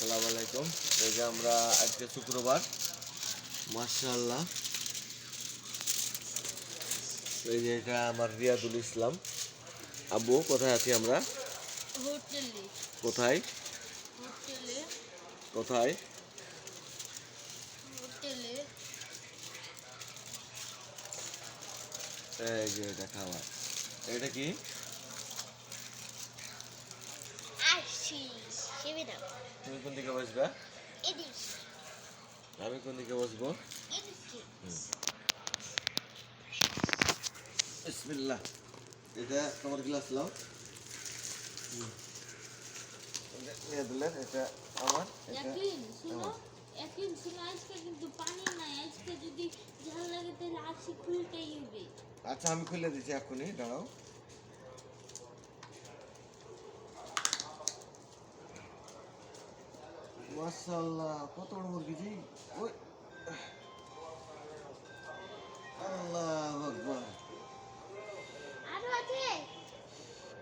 আসসালামু আলাইকুম। এই যে আমরা আজকে শুক্রবার, মাশাআল্লাহ। এই যে এটা আমার রিয়াদুল ইসলাম। আব্বু কোথায় আছি আমরা? হোটেলে। কোথায় হোটেলে। কোথায়? হোটেলে। এই যে এটা খাবার। এটা কি? আসি সেবে দাও। তুমি কোন দিকে বসবা? এদিক আমি কোন দিকে বসবো? এদিকে। বিসমিল্লাহ। এটা তোমার গ্লাস নাও। রিয়াদুলের এটা আমার, এটা এখন শুনো, আমার। এখন শুনো, আজকে কিন্তু পানি নাই। আজকে যদি ঝাল লাগে তাহলে আজকে খুলতেই হবে। আচ্ছা আমি খুলে দিচ্ছি এক্ষুনি, দাঁড়াও। মাশাআল্লাহ, কত বড় মুরগি জি! ওই আল্লাহু আকবার, আরো আছে।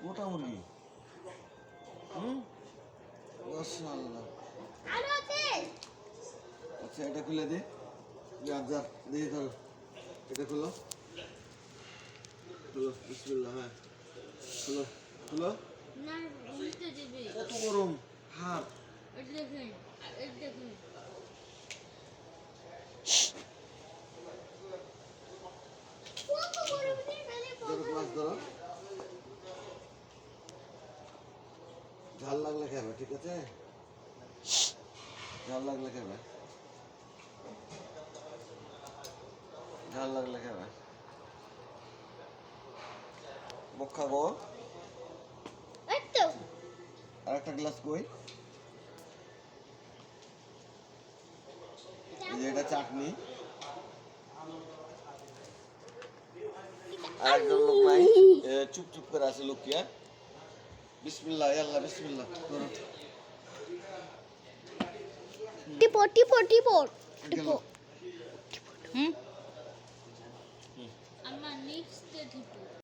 গোটা মুরগি। মাশাআল্লাহ। আরো আছে। আচ্ছা এটা খুলে দে। যা যা দিয়ে ধরো, এটা খুলো, খুলো, বিসমিল্লাহ। হ্যাঁ খুলো, খুলো। না উল্টে দেবে। কত গরম হাত! এটা দেখুন, এটা দেখুন। কত গরম দিয়ে ফেলে ধরো গ্লাস ধরো। ঝাল লাগলে খাবে, ঠিক আছে? ঝাল লাগলে খাবে, ঝাল লাগলে খাবে। মুখ খাবো। এই তো। আর একটা গ্লাস কই? এই যে এটা চাটনি। আর একজন লোক নাই, চুপ চুপ করে আছে লোকিয়া। বিসমিল্লাহ, আল্লাহ বিসমিল্লাহ করো। টিপো টিপো টিপো গেল। টিপো। আমার নেক্সট টিপো।